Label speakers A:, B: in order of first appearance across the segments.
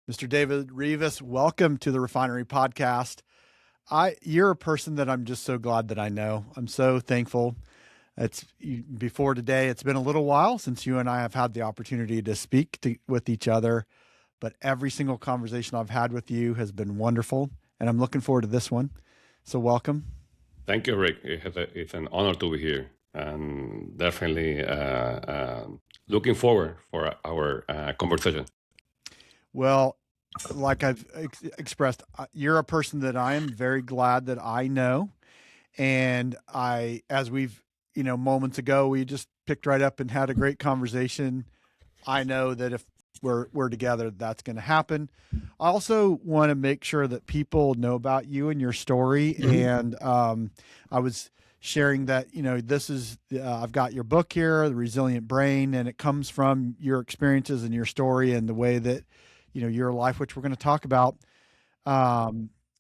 A: Mr. David Rivas, welcome to the Refinery Podcast. You're a person that I'm just so glad that I know. I'm so thankful. Before today, it's been a little while since you and I have had the opportunity to speak with each other, but every single conversation I've had with you has been wonderful, and I'm looking forward to this one. So welcome.
B: Thank you, Rick. It's an honor to be here, and definitely looking forward for our conversation.
A: Well, like I've expressed, you're a person that I am very glad that I know. And as we've, moments ago, we just picked right up and had a great conversation. I know that if we're together, that's going to happen. I also want to make sure that people know about you and your story. Mm-hmm. And I was sharing that, this is, I've got your book here, The Resilient Brain, and it comes from your experiences and your story and the way that, your life, which we're going to talk about,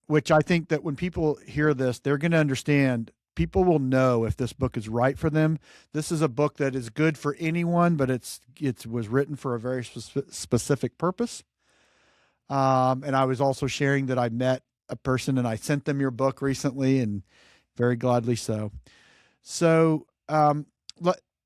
A: which I think that when people hear this, they're going to understand. People will know if this book is right for them. This is a book that is good for anyone, but it was written for a very specific purpose. And I was also sharing that I met a person and I sent them your book recently, and very gladly so. So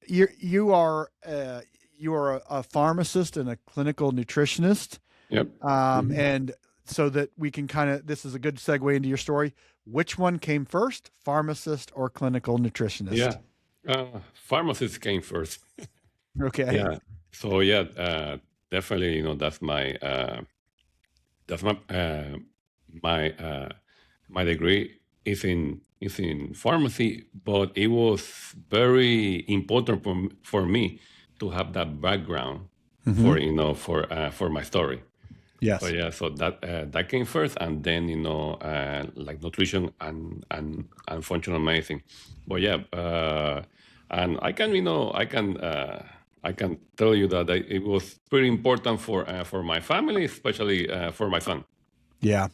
A: you are a pharmacist and a clinical nutritionist.
B: Yep.
A: And so that we can this is a good segue into your story. Which one came first, pharmacist or clinical nutritionist?
B: Yeah. Pharmacist came first.
A: Okay.
B: Yeah. So definitely, that's my my degree is in pharmacy, but it was very important for me to have that background for my story.
A: Yes.
B: So that came first, and then like nutrition and functional medicine. But and I can tell you that it was pretty important for my family, especially for my son.
A: Yeah,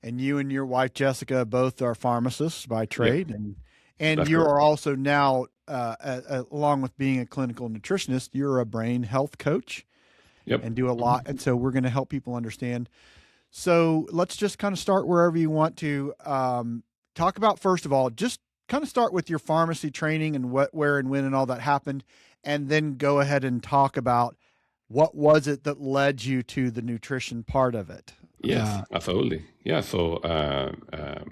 A: and you and your wife Jessica both are pharmacists by trade, and you are also now, along with being a clinical nutritionist, you're a brain health coach.
B: Yep.
A: And do a lot. And so we're going to help people understand. So let's just kind of start wherever you want to. Talk about, first of all, just kind of start with your pharmacy training and what, where, and when, and all that happened. And then go ahead and talk about what was it that led you to the nutrition part of it.
B: Yes, absolutely. Yeah. So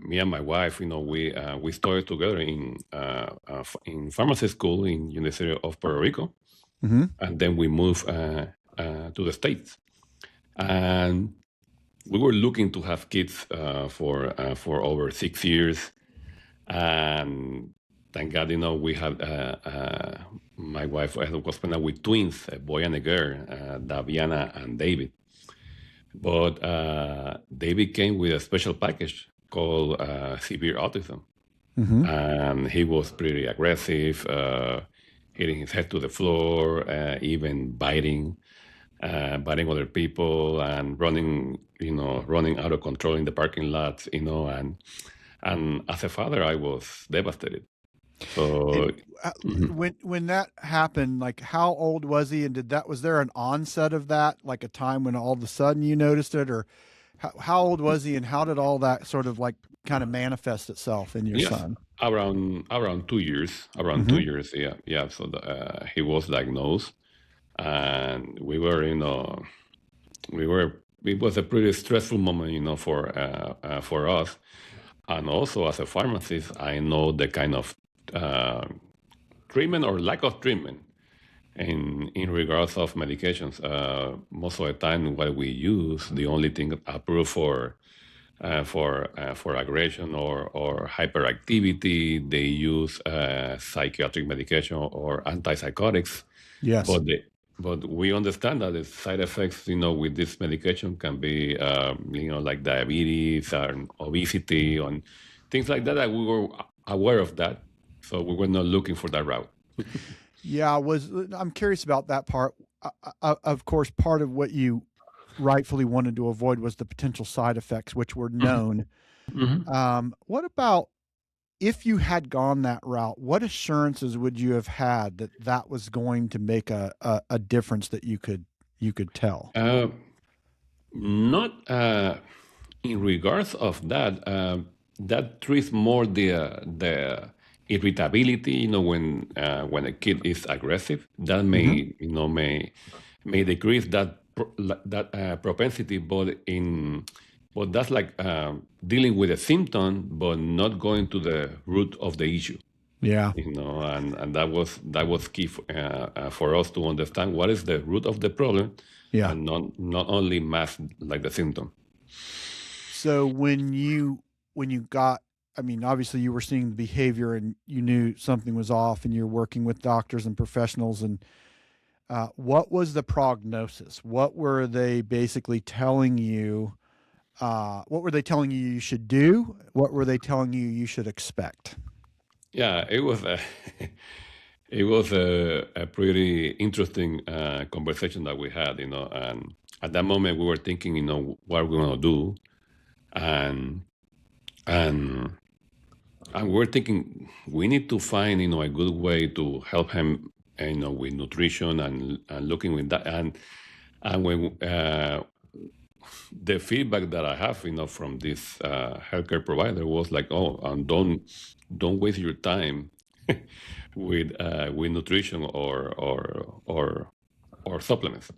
B: me and my wife, we started together in pharmacy school in University of Puerto Rico.
A: Mm-hmm.
B: And then we moved to the States, and we were looking to have kids for over 6 years, and thank God, we had my wife was pregnant with twins, a boy and a girl, Daviana and David. But David came with a special package called severe autism, and he was pretty aggressive, hitting his head to the floor, even biting other people, and running out of control in the parking lot, and as a father, I was devastated. So
A: when that happened, like, how old was he, and was there an onset of that, like a time when all of a sudden you noticed it, or how old was he, and how did all that sort of like kind of manifest itself in your son?
B: Around 2 years, 2 years. Yeah. So he was diagnosed, and we were, it was a pretty stressful moment, for us. And also as a pharmacist, I know the kind of treatment or lack of treatment in regards of medications. Most of the time, what we use, the only thing approved for aggression or hyperactivity, they use psychiatric medication or antipsychotics.
A: Yes.
B: But we understand that the side effects, with this medication can be, like diabetes and obesity and things like that. We were aware of that, so we were not looking for that route.
A: Yeah, I'm curious about that part. Of course, part of what you rightfully wanted to avoid was the potential side effects, which were known. What about if you had gone that route? What assurances would you have had that was going to make a difference that you could tell?
B: Not in regards of that. That treats more the irritability. When a kid is aggressive, that
A: Hmm.
B: may decrease that propensity, but that's like dealing with a symptom, but not going to the root of the issue.
A: Yeah.
B: And that was key for us to understand what is the root of the problem,
A: Yeah.
B: and not only mask like the symptom.
A: So when you got, I mean, obviously you were seeing the behavior and you knew something was off, and you're working with doctors and professionals. And what was the prognosis? What were they basically telling you? What were they telling you you should do? What were they telling you you should expect?
B: Yeah, it was a it was a pretty interesting conversation that we had. And at that moment we were thinking, what we're gonna do, and and and we're thinking we need to find a good way to help him, with nutrition, and looking with that. And when the feedback that I have, from this healthcare provider was like, oh, and don't waste your time with nutrition or supplements.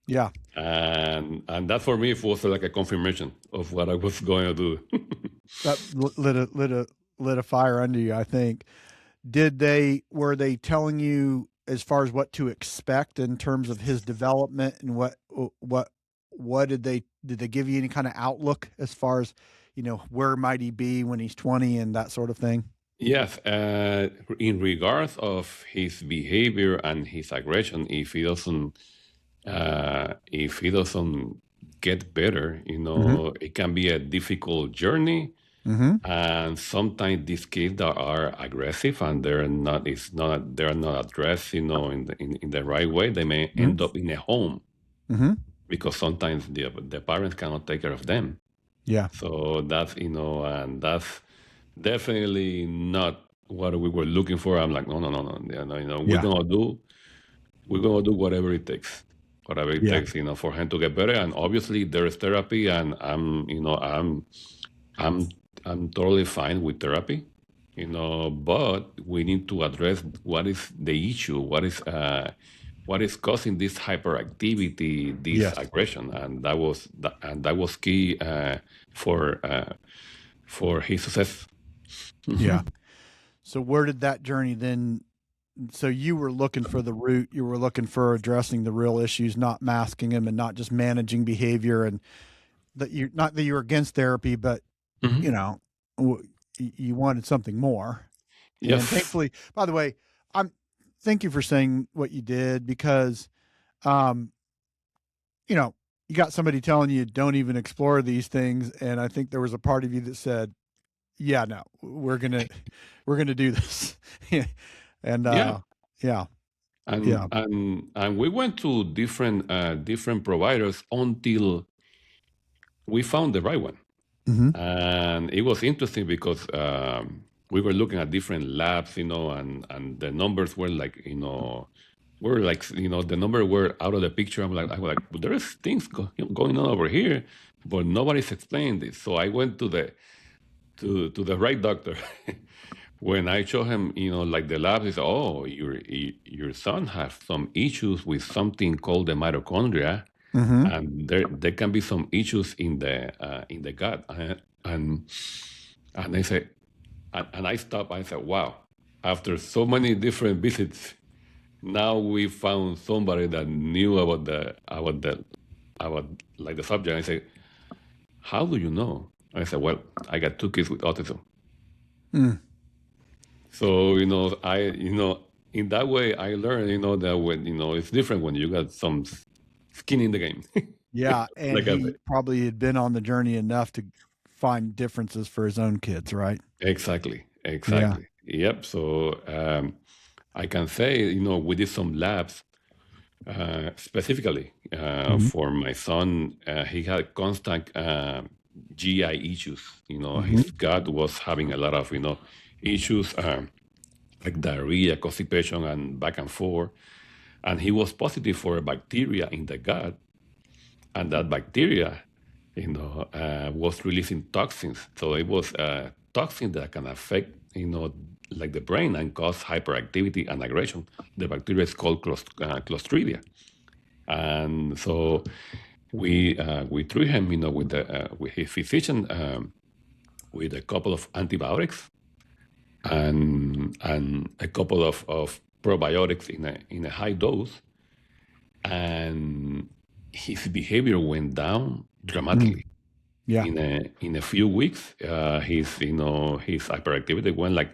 A: Yeah.
B: And that for me was like a confirmation of what I was going to do.
A: That lit a fire under you, I think. Were they telling you as far as what to expect in terms of his development, and what did they give you any kind of outlook as far as, where might he be when he's 20 and that sort of thing?
B: Yes, in regards of his behavior and his aggression, if he doesn't get better,
A: Mhm.
B: it can be a difficult journey.
A: Mhm.
B: And sometimes these kids that are aggressive and they're not addressed, in the right way, they may
A: Mhm.
B: end up in a home,
A: Mhm.
B: because sometimes the parents cannot take care of them.
A: Yeah.
B: So and that's definitely not what we were looking for. I'm like, no, no, no, no.
A: Yeah.
B: We're gonna do whatever it
A: Yeah.
B: takes, for him to get better. And obviously there is therapy, and I'm I'm totally fine with therapy, but we need to address what is the issue, what is causing this hyperactivity, this
A: Yes.
B: aggression, and that was key for uh, for his success.
A: Yeah.
B: Mhm.
A: So where did that journey then, so you were looking for the root, you were looking for addressing the real issues, not masking them and not just managing behavior, and that you not that you were against therapy, but you
B: Mhm.
A: know, you wanted something more. And
B: Yes.
A: thankfully, by the way, I'm thank you for saying what you did, because um, you know, you got somebody telling you don't even explore these things, and I think there was a part of you that said, "Yeah, no, we're gonna do this." And
B: Yeah.
A: yeah, yeah.
B: And we went to different providers until we found the right one.
A: Hmm.
B: And it was interesting because we were looking at different labs, and the numbers were like, the number were out of the picture. I was like, "But there is things going on over here, but nobody's explained this." So I went to the right doctor. When I show him, like the lab, he said, "Oh, your son has some issues with something called the mitochondria,
A: Hmm.
B: and there can be some issues in the gut." And I said, and I stopped. I said, "Wow! After so many different visits, now we found somebody that knew about like the subject." I said, "How do you know?" I said, "Well, I got two kids with autism."
A: Mm.
B: So, in that way, I learned, that when, it's different when you got some skin in the game.
A: Yeah, and
B: Like I say.
A: he probably had been on the journey enough to find differences for his own kids, right?
B: Exactly,
A: Yeah.
B: exactly. Yep. So I can say, we did some labs specifically
A: Hmm.
B: for my son. He had constant GI issues. His
A: Hmm.
B: gut was having a lot of, issues, like diarrhea, constipation, and back and forth. And he was positive for a bacteria in the gut, and that bacteria was releasing toxins. So it was toxins that can affect, like the brain and cause hyperactivity and aggression. The bacteria is called Clostridia. And so we treat him, with his physician, with a couple of antibiotics and a couple of probiotics in a high dose, and his behavior went down
A: Mm.
B: dramatically.
A: Yeah.
B: In a few weeks, his hyperactivity went like.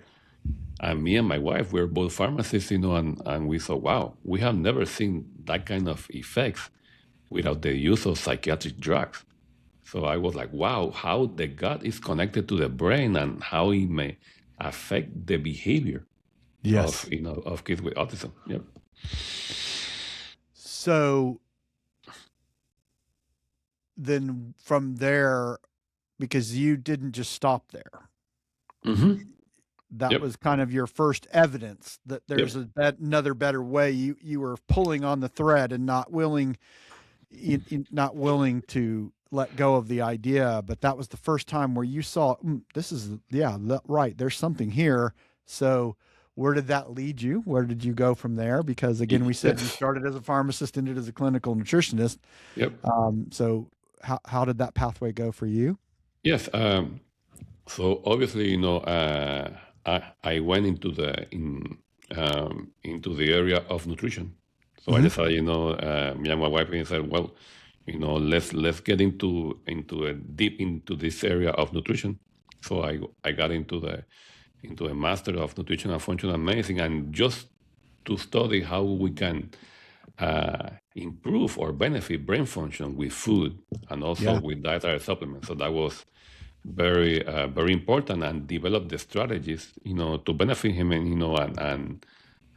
B: And me and my wife, we're both pharmacists, and we thought, wow, we have never seen that kind of effects without the use of psychiatric drugs. So I was like, wow, how the gut is connected to the brain and how it may affect the behavior
A: Yes.
B: of kids with autism. Yep.
A: So then from there, because you didn't just stop there,
B: Mm-hmm.
A: that
B: Yep.
A: was kind of your first evidence that
B: Yep.
A: there's another better way. You were pulling on the thread and not willing, not willing to let go of the idea. But that was the first time where you saw, this is right. There's something here. So where did that lead you? Where did you go from there? Because again, we said you
B: Yes.
A: started as a pharmacist, ended as a clinical nutritionist.
B: Yep.
A: So how did that pathway go for you?
B: Yes. So obviously, I went into the area of nutrition. So I
A: Mm-hmm.
B: decided, me and my wife, we said, well, let's get deep into this area of nutrition. So I got into a master of nutrition and functional medicine, and just to study how we can improve or benefit brain function with food and also
A: Yeah.
B: with dietary supplements. So that was very important, and develop the strategies, to benefit him, and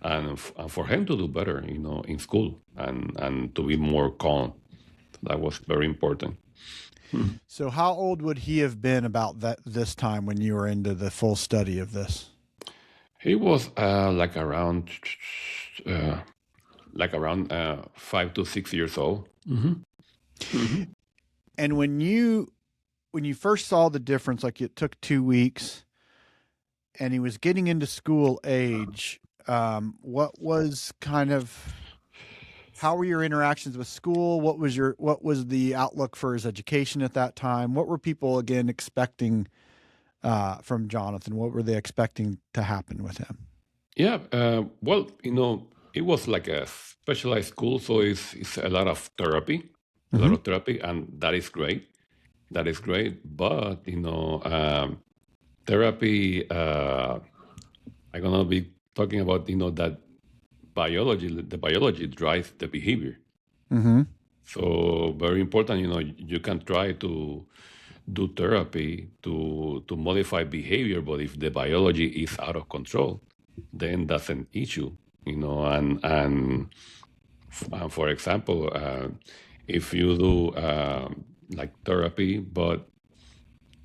B: and for him to do better, in school, and to be more calm. That was very important.
A: So how old would he have been about this time when you were into the full study of this?
B: He was uh, like around 5 to 6 years old. Mm-hmm. Mm-hmm.
A: And when you first saw the difference, like it took 2 weeks, and he was getting into school age, what was kind of how were your interactions with school? What was the outlook for his education at that time? What were people again expecting from Jonathan? What were they expecting to happen with him?
B: Yeah. Well, it was like a specialized school, so it's a lot of therapy,
A: Mm-hmm.
B: and that is great. That is great. But therapy. I'm gonna be talking about that biology. The biology drives the behavior.
A: Mm-hmm.
B: So very important. You can try to do therapy to modify behavior, but if the biology is out of control, then that's an issue. And for example, if you do like therapy, but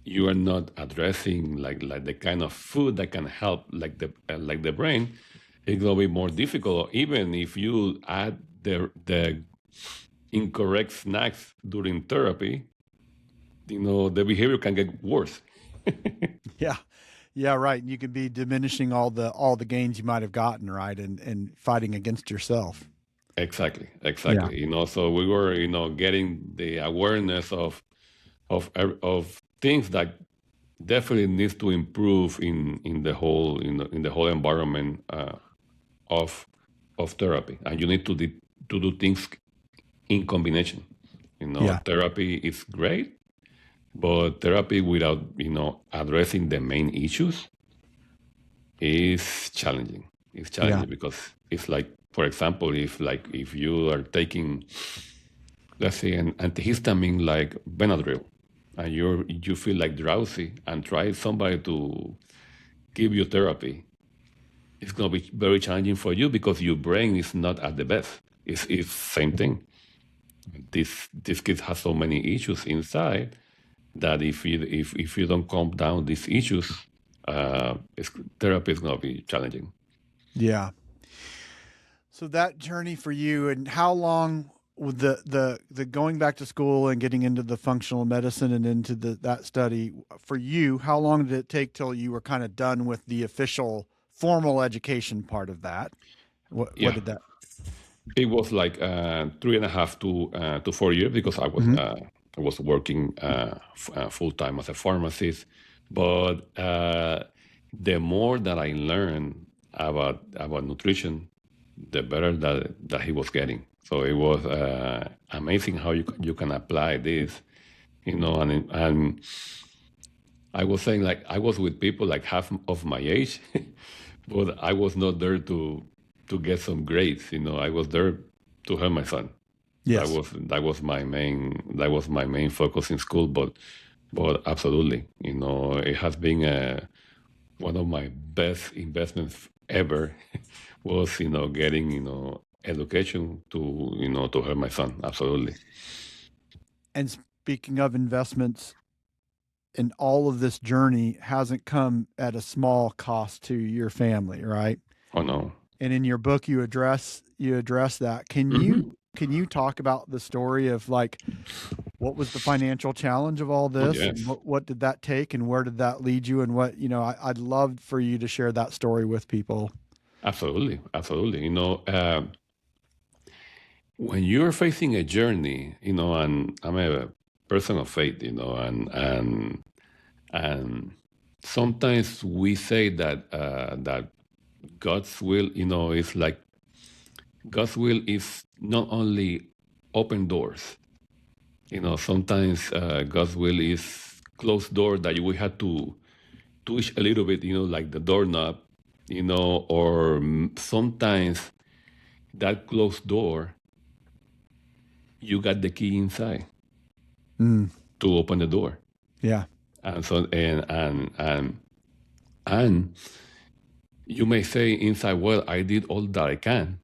B: you are not addressing like the kind of food that can help like the brain, it's gonna be more difficult. Even if you add the incorrect snacks during therapy, the behavior can get worse.
A: Yeah. Yeah, right. And you could be diminishing all the gains you might have gotten, right? And fighting against yourself.
B: Exactly,
A: Yeah.
B: exactly. So we were, getting the awareness of things that definitely needs to improve in the whole in the whole environment of therapy, and you need to do things in combination.
A: Yeah.
B: Therapy is great, but therapy without addressing the main issues is challenging. It's
A: Yeah.
B: challenging because it's like, for example, if you are taking, let's say, an antihistamine like Benadryl, and you feel like drowsy, and try somebody to give you therapy, it's going to be very challenging for you because your brain is not at the best. It's same thing. This kid has so many issues inside that if you don't calm down these issues, therapy is going to be challenging.
A: Yeah. So that journey for you, and how long with the going back to school and getting into the functional medicine and into that study for you, how long did it take till you were kind of done with the official formal education part of that? What
B: Yeah,
A: did that?
B: it was like 3.5 to 4 years because
A: Hmm.
B: I was working full time as a pharmacist. But the more that I learned about nutrition, the better that he was getting. So it was amazing how you can apply this, and I was saying like I was with people like half of my age, but I was not there to get some grades. I was there to help my son.
A: Yes.
B: That was my main focus in school. But absolutely, it has been one of my best investments ever was getting education to help my son. Absolutely.
A: And speaking of investments, and all of this journey hasn't come at a small cost to your family, right?
B: Oh no.
A: And in your book, you address that. Can you
B: Hmm.
A: can you talk about the story of like what was the financial challenge of all
B: Oh
A: this, and
B: yes.
A: what did that take, and where did that lead you, and what I'd love for you to share that story with people.
B: Absolutely. Absolutely. When you're facing a journey, and I'm a person of faith, and sometimes we say that God's will, is like God's will is not only open doors. Sometimes God's will is closed door that you will have to twitch a little bit, like the doorknob, or sometimes that closed door, you got the key inside
A: Mm,
B: to open the door.
A: yeah.
B: And so and you may say inside, well, I did all that I can,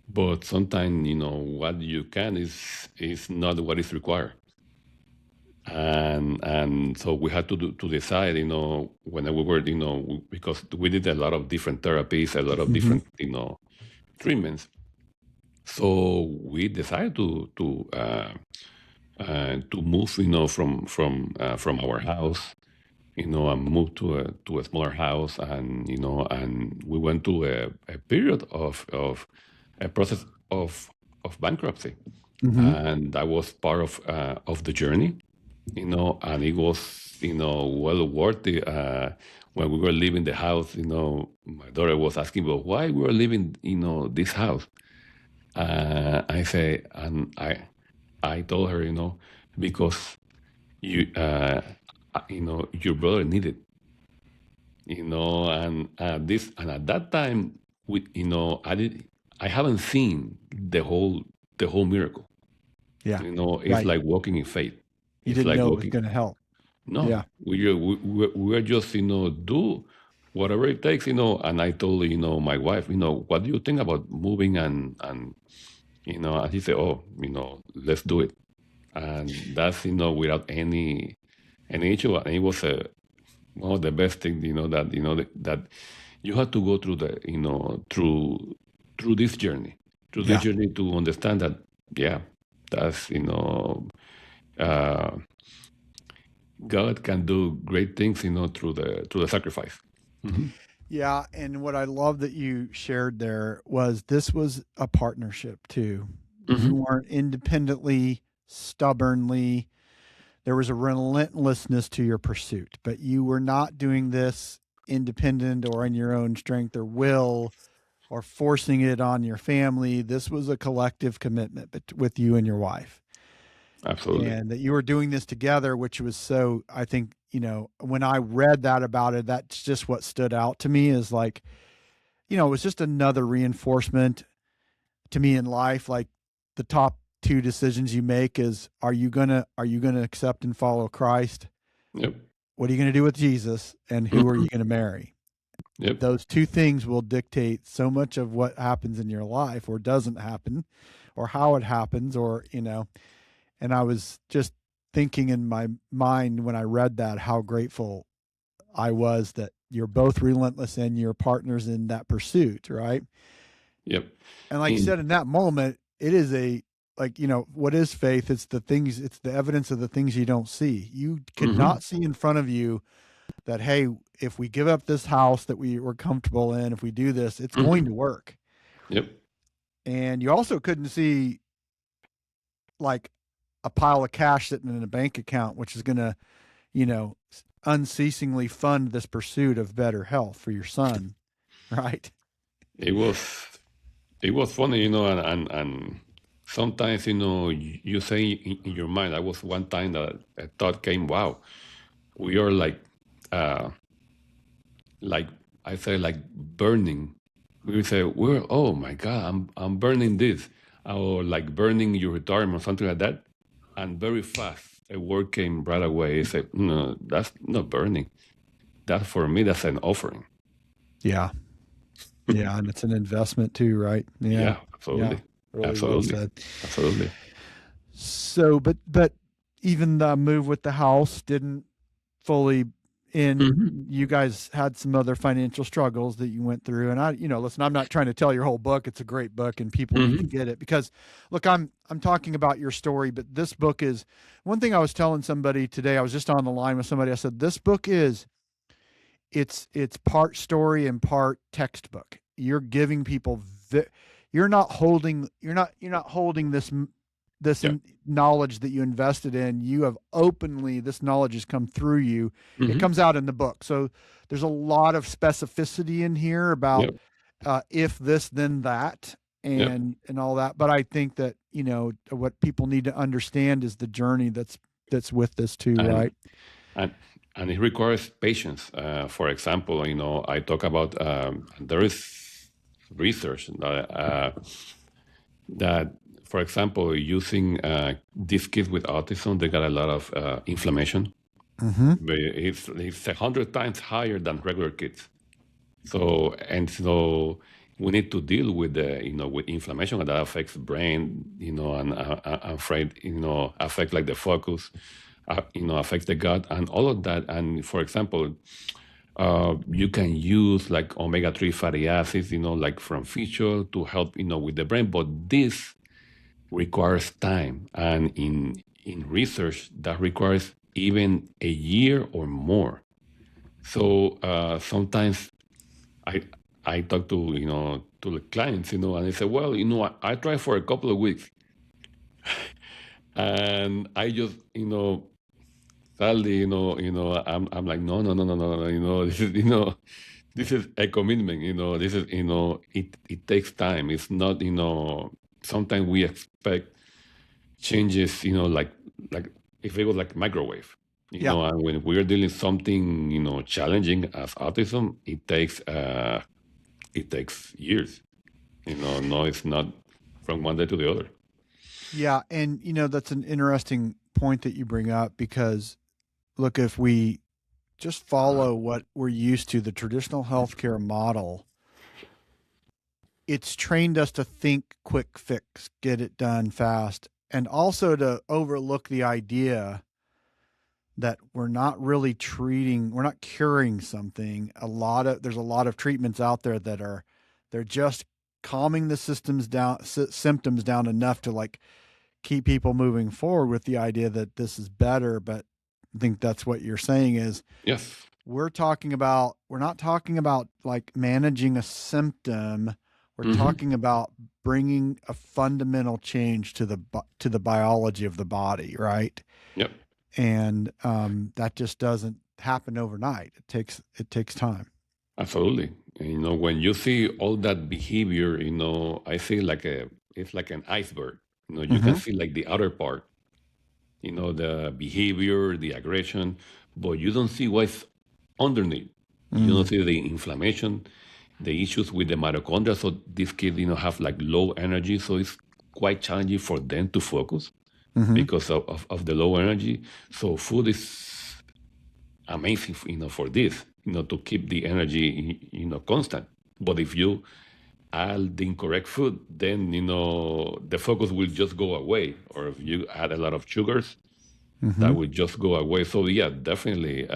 B: but sometimes what you can is not what is required. And so we had to decide, when we were, because we did a lot of different therapies, a lot of
A: Hmm.
B: different treatments. So we decided to move, from our house, and moved to a smaller house, and we went to a period of a process of bankruptcy,
A: Hmm.
B: and that was part of the journey, and it was well worth it. When we were leaving the house, my daughter was asking, "Well, why we were leaving, this house?" I say, and I told her, because you your brother needed, and this, and at that time, I haven't seen the whole miracle.
A: Yeah.
B: It's
A: Right.
B: like walking in faith.
A: You
B: It's
A: didn't
B: like
A: know it was
B: walking.
A: going to help.
B: No,
A: Yeah.
B: we are just, do whatever it takes, And I told, my wife, what do you think about moving, and he said, oh, let's do it. And that's, without any issue. And it was one of the best things, that you have to go through through this
A: Yeah.
B: journey to understand that, yeah, that's, uh, God can do great things, through the sacrifice. Hmm.
A: Yeah, and what I love that you shared there was this was a partnership too. You
B: Hmm.
A: weren't independently, stubbornly. There was a relentlessness to your pursuit, but you were not doing this independent or in your own strength or will or forcing it on your family. This was a collective commitment with you and your wife,
B: Absolutely.
A: and that you were doing this together, which was so, I think, when I read that about it, that's just what stood out to me is like, it was just another reinforcement to me in life. Like the top two decisions you make is are you gonna accept and follow Christ?
B: Yep.
A: What are you gonna do with Jesus? And who are
B: Hmm.
A: you gonna marry?
B: Yep.
A: Those two things will dictate so much of what happens in your life or doesn't happen or how it happens, and I was just thinking in my mind when I read that how grateful I was that you're both relentless and you're partners in that pursuit, right?
B: Yep.
A: And like you
B: In
A: said, in that moment, it is like, what is faith? It's the evidence of the things you don't see. You
B: Mm-hmm.
A: cannot see in front of you that, hey, if we give up this house that we were comfortable in, if we do this, it's going
B: Mm-hmm.
A: to work.
B: Yep.
A: And you also couldn't see like a pile of cash sitting in a bank account, which is going to, unceasingly fund this pursuit of better health for your son, right?
B: It was it was funny, and sometimes, you say in your mind. I was one time that a thought came, wow, we are uh, like I say, like burning. We would say, we're, oh my God, I'm burning this, or like burning your retirement, something like that. And very fast, a word came right away. It said, no, that's not burning. That for me, that's an offering.
A: Yeah. Yeah. And it's an investment too, right? Yeah.
B: Yeah,
A: Yeah.
B: absolutely,
A: Really well
B: absolutely,
A: said.
B: absolutely.
A: So, but even the move with the house didn't fully end.
B: Hmm.
A: You guys had some other financial struggles that you went through, and listen, I'm not trying to tell your whole book. It's a great book, and people need to
B: Hmm.
A: get it because, look, I'm talking about your story, but this book is one thing I was telling somebody today. I was just on the line with somebody. I said this book is it's part story and part textbook. You're giving people you're not holding this
B: Yeah.
A: knowledge that you invested in. You have openly, this knowledge has come through you. It
B: Hmm.
A: comes out in the book. So there's a lot of specificity in here about
B: Yep.
A: if this then that
B: Yep.
A: and all that. But I think that what people need to understand is the journey that's with this too,
B: And
A: right?
B: and and it requires patience. For example, I talk about there is research that, for example, using these kids with autism, they got a lot of inflammation.
A: Mm-hmm.
B: It's 100 times higher than regular kids. So we need to deal with with inflammation, and that affects the brain, and I'm afraid, affect like the focus, affects the gut and all of that. And for example, you can use like omega-3 fatty acids, like from fish oil to help, with the brain, but this requires time, and in research that requires even a year or more. So sometimes I I talk to to the clients, and they say, well, I tried for a couple of weeks, and I just sadly, I'm like, no, no, no, no, no, no, this is this is a commitment, this is it takes time. It's not sometimes we expect changes, like if it was like microwave.
A: Yeah.
B: And when we're dealing something, challenging as autism, it takes years. No, it's not from one day to the other.
A: Yeah. And, that's an interesting point that you bring up because, look, if we just follow what we're used to, the traditional healthcare model, it's trained us to think quick fix, get it done fast, and also to overlook the idea that we're not really we're not curing something. There's a lot of treatments out there they're just calming the symptoms down enough to like keep people moving forward with the idea that this is better. But I think that's what you're saying is
B: Yes.
A: we're not talking about like managing a symptom. We're
B: Hmm.
A: talking about bringing a fundamental change to the biology of the body, right?
B: Yep.
A: And that just doesn't happen overnight. It takes time.
B: Absolutely. And, when you see all that behavior, I see like it's like an iceberg. You can
A: Hmm.
B: see like the outer part, the behavior, the aggression, but you don't see what's underneath. You don't
A: Mm.
B: see the inflammation, the issues with the mitochondria. So these kids, have like low energy. So it's quite challenging for them to focus
A: Hmm.
B: because of the low energy. So food is amazing, for this, to keep the energy, constant. But if you add the incorrect food, then, the focus will just go away. Or if you add a lot of sugars, that
A: Hmm.
B: will just go away. So yeah, definitely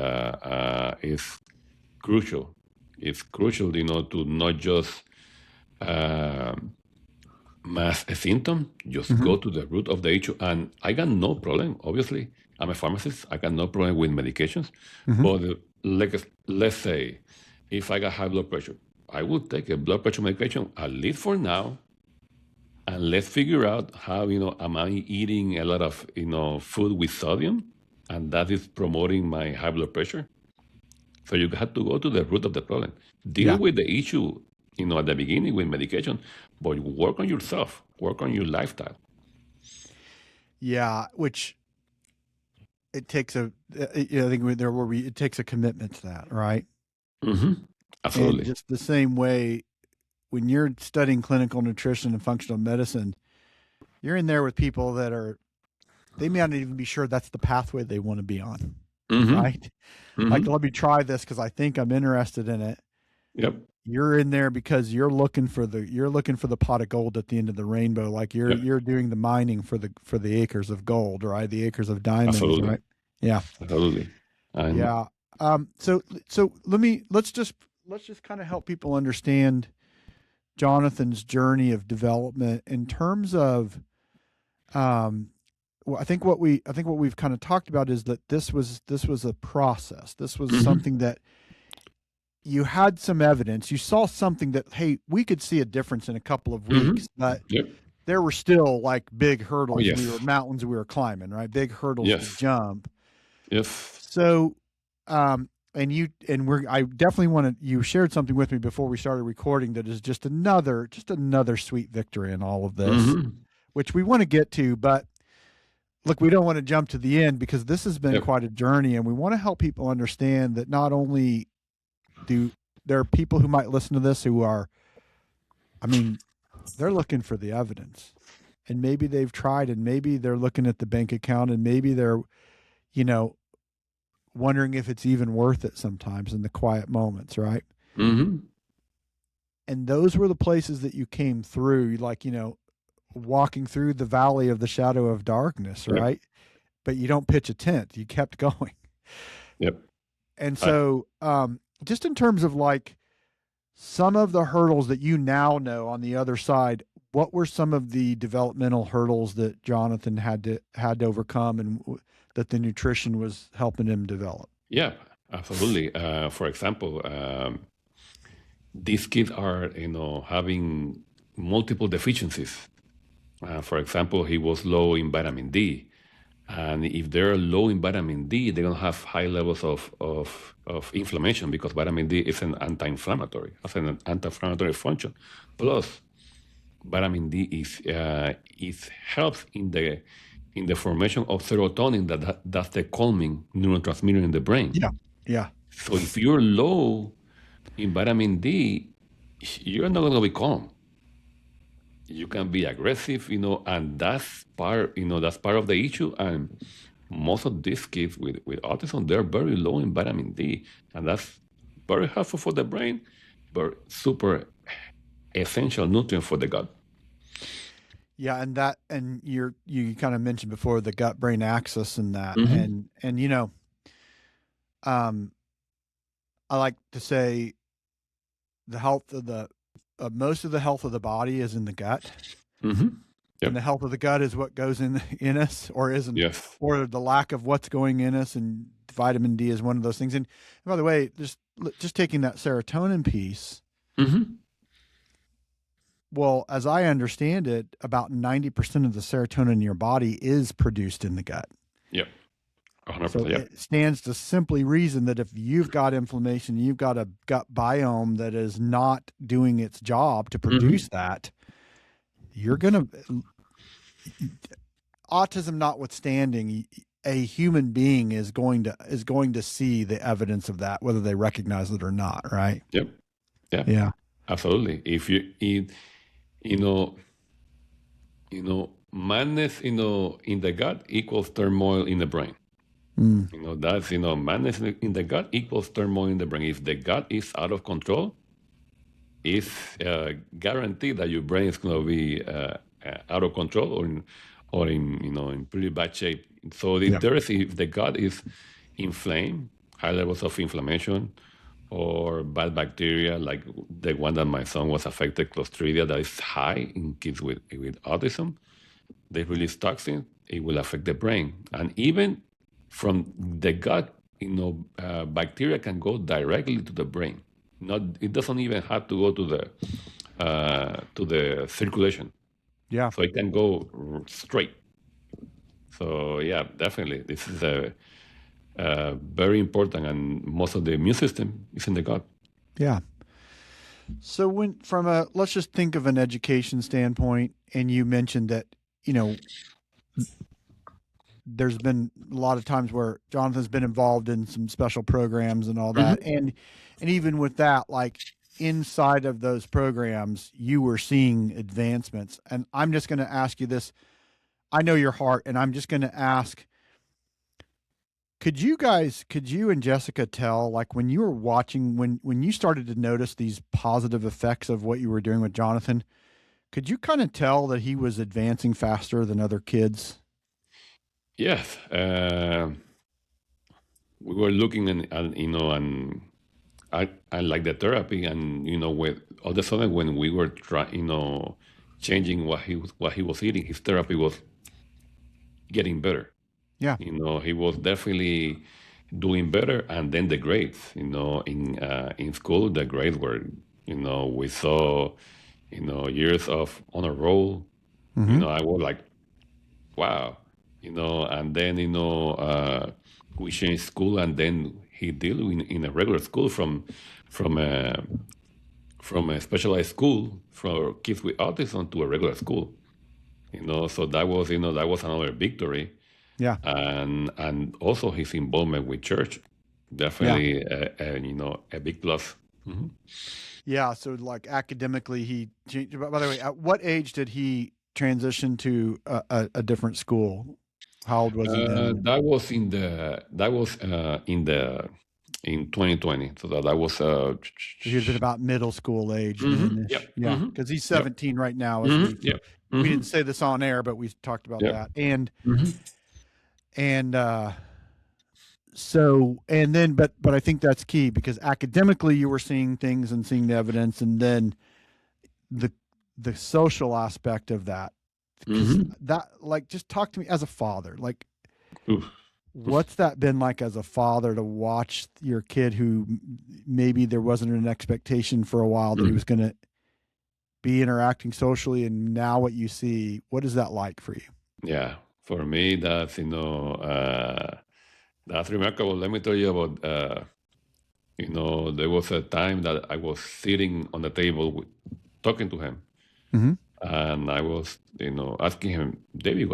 B: is crucial. It's crucial, to not just uh, mask a symptom, just
A: Hmm.
B: go to the root of the issue. And I got no problem. Obviously, I'm a pharmacist. I got no problem with medications.
A: Hmm.
B: But let's say if I got high blood pressure, I will take a blood pressure medication, at least for now, and let's figure out how, am I eating a lot of, food with sodium, and that is promoting my high blood pressure. So you have to go to the root of the problem. Deal
A: Yeah.
B: with the issue, at the beginning with medication, but work on yourself, work on your lifestyle.
A: Yeah. Which it takes I think there where it takes a commitment to that, right?
B: Hmm.
A: And
B: Absolutely.
A: just the same way when you're studying clinical nutrition and functional medicine, you're in there with people that they may not even be sure that's the pathway they want to be on,
B: Hmm.
A: right? Like,
B: Hmm.
A: let me try this because I think I'm interested in it.
B: Yep.
A: You're in there because you're looking for the pot of gold at the end of the rainbow. Like
B: Yep.
A: you're doing the mining for the acres of gold, right? The acres of diamonds,
B: Absolutely.
A: right? Yeah.
B: Absolutely. And
A: Yeah. So let's just kind of help people understand Jonathan's journey of development in terms of well, I think what we've kind of talked about is that this was a process. This was
B: hmm
A: something that you had some evidence. You saw something that, hey, we could see a difference in a couple of
B: hmm
A: weeks, but
B: Yep.
A: there were still like big
B: Oh,
A: hurdles. We were
B: yes.
A: mountains we were climbing, right? Big hurdles to
B: Yes.
A: jump.
B: Yes.
A: So, I definitely want to. You shared something with me before we started recording that is just another sweet victory in all of this,
B: Hmm.
A: which we want to get to. But look, we don't want to jump to the end because this has been
B: Yep.
A: quite a journey, and we want to help people understand that not only do there are people who might listen to this who are, I mean, they're looking for the evidence, and maybe they've tried, and maybe they're looking at the bank account, and maybe they're, you know, wondering if it's even worth it sometimes in the quiet moments, right?
B: Hmm.
A: And those were the places that you came through, like, walking through the valley of the shadow of darkness,
B: Yep.
A: right? But you don't pitch a tent, you kept going.
B: Yep.
A: And
B: I,
A: so, just in terms of like some of the hurdles that you now know on the other side, what were some of the developmental hurdles that Jonathan had to overcome and that the nutrition was helping him develop?
B: yeah, absolutely. For example, these kids are, having multiple deficiencies. For example, he was low in vitamin D. And if they're low in vitamin D, they're going to have high levels of inflammation because vitamin D is an anti-inflammatory, has an anti-inflammatory function. Plus, vitamin D is helps in the formation of serotonin that's the calming neurotransmitter in the brain.
A: Yeah. Yeah.
B: So if you're low in vitamin D, you're not going to be calm. You can be aggressive, and that's part of the issue. And most of these kids with autism, they're very low in vitamin D, and that's very helpful for the brain, but super essential nutrient for the gut.
A: Yeah, and you kind of mentioned before the gut brain axis and that,
B: Hmm.
A: and um I like to say the health of the most of the health of the body is in the gut,
B: Hmm.
A: and
B: Yep.
A: the health of the gut is what goes in us or isn't,
B: Yes.
A: or the lack of what's going in us, and vitamin D is one of those things. And by the way, just taking that serotonin piece,
B: Hmm.
A: well, as I understand it, about 90% of the serotonin in your body is produced in the gut.
B: Yep.
A: So
B: 100%. Yep.
A: it stands to simply reason that if you've got inflammation, you've got a gut biome that is not doing its job to produce
B: Hmm.
A: that, you're going to, autism notwithstanding, a human being is going to see the evidence of that, whether they recognize it or not, right?
B: Yep. Yeah.
A: Yeah.
B: Absolutely. If you eat, you know, madness, in the gut equals turmoil in the brain.
A: Mm.
B: That's, madness in the gut equals turmoil in the brain. If the gut is out of control, it's guaranteed that your brain is going to be out of control or in pretty bad shape. So
A: Yeah.
B: if the gut is inflamed, high levels of inflammation or bad bacteria, like the one that my son was affected, Clostridia, that is high in kids with autism. They release toxins, it will affect the brain. And even from the gut, bacteria can go directly to the brain. It doesn't even have to go to the circulation.
A: Yeah.
B: So it can go straight. So yeah, definitely, this is very important, and most of the immune system is in the gut.
A: Yeah. So let's just think of an education standpoint, and you mentioned that, there's been a lot of times where Jonathan's been involved in some special programs and all that. And even with that, like inside of those programs, you were seeing advancements. And I'm just going to ask you this. I know your heart, and I'm just going to ask, could you and Jessica tell, like when you were watching, when you started to notice these positive effects of what you were doing with Jonathan, could you kind of tell that he was advancing faster than other kids?
B: Yes. We were looking and I like the therapy, and with all of a sudden when we were changing what he was eating, his therapy was getting better.
A: Yeah.
B: He was definitely doing better, and then the grades. In school the grades were, we saw, years of on a roll. I was like, wow, and then we changed school, and then he did in a regular school from a specialized school for kids with autism to a regular school. So that was another victory.
A: Yeah.
B: And also his involvement with church, definitely a big plus.
A: Yeah. So like academically, by the way, at what age did he transition to a different school? How old was he then?
B: That was in 2020. So that was
A: He was at about middle school age then.
B: Yep.
A: Yeah. Because he's 17 right now.
B: Yep.
A: We didn't say this on air, but we talked about that. And but I think that's key, because academically you were seeing things and seeing the evidence, and then the social aspect of that. That, like, just talk to me as a father. Like, what's that been like as a father to watch your kid who maybe there wasn't an expectation for a while that he was going to be interacting socially, and now what you see, what is that like for you?
B: Yeah, for me, that's that's remarkable. Let me tell you about there was a time that I was sitting on the table talking to him, and I was asking him, David,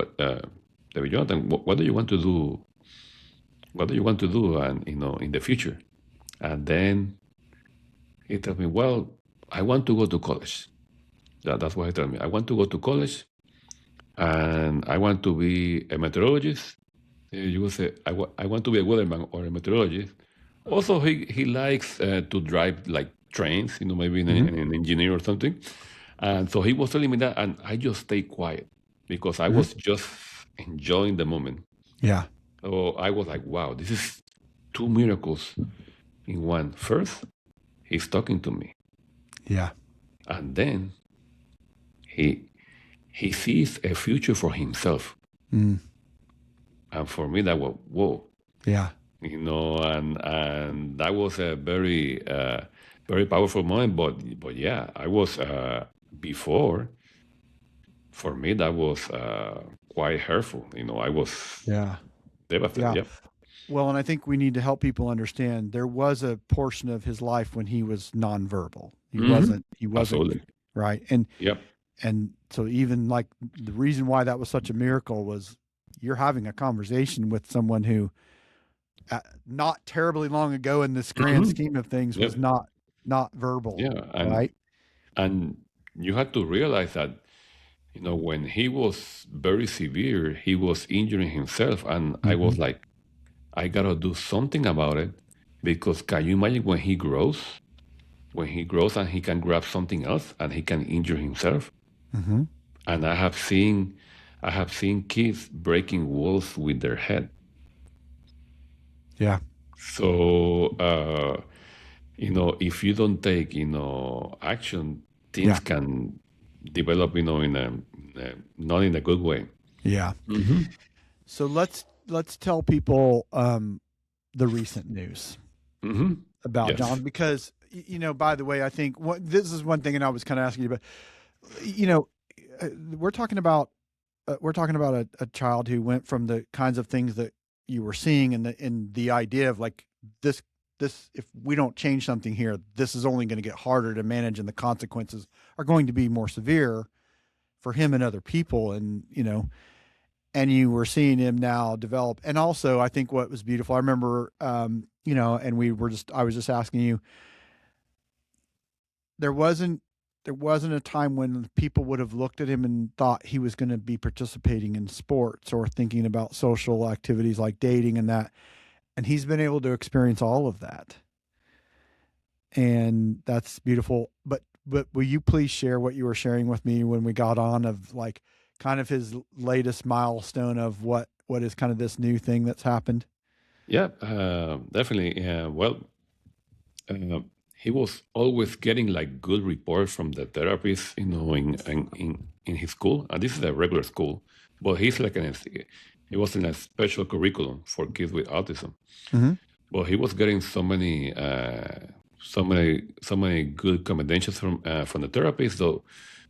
B: David Jonathan, what do you want to do? What do you want to do, and in the future? And then he told me, well, I want to go to college. That's what he told me. I want to go to college, and I want to be a meteorologist. You would say, I want to be a weatherman or a meteorologist. Also, he likes to drive like trains, maybe an engineer or something. And so he was telling me that, and I just stayed quiet because I was just enjoying the moment.
A: Yeah.
B: So I was like, wow, this is two miracles in one. First, he's talking to me.
A: Yeah.
B: And then he sees a future for himself. And for me, that was, whoa.
A: Yeah.
B: And that was a very, very powerful moment. But yeah, I was, before, for me, that was quite hurtful. I was devastated. Yeah.
A: Well, and I think we need to help people understand there was a portion of his life when he was nonverbal. He wasn't,
B: Absolutely.
A: right. And,
B: yep.
A: And so even like the reason why that was such a miracle was you're having a conversation with someone who not terribly long ago in this grand scheme of things was not verbal.
B: Yeah.
A: Right.
B: And you had to realize that, when he was very severe, he was injuring himself. And I was like, I got to do something about it, because can you imagine when he grows and he can grab something else and he can injure himself? And I have seen kids breaking walls with their head.
A: Yeah.
B: So if you don't take, action,
A: Yeah.
B: things can develop, not in a good way.
A: Yeah.
B: Hmm.
A: So let's tell people the recent news
B: Hmm.
A: about
B: Yes.
A: John, because by the way, I think this is one thing, and I was kind of asking you, but you know, we're talking about a child who went from the kinds of things that you were seeing, and the idea of like this if we don't change something here, this is only going to get harder to manage, and the consequences are going to be more severe for him and other people, and and you were seeing him now develop. And also, I think what was beautiful, I remember, and I was just asking you, there wasn't a time when people would have looked at him and thought he was going to be participating in sports or thinking about social activities like dating and that. And he's been able to experience all of that. And that's beautiful. But will you please share what you were sharing with me when we got on, of like kind of his latest milestone of what is kind of this new thing that's happened?
B: Yeah, definitely. Well, uh, he was always getting like good reports from the therapist, in his school. And this is a regular school, but he was in a special curriculum for kids with autism.
A: Mm-hmm.
B: But he was getting so many good commendations from the therapist.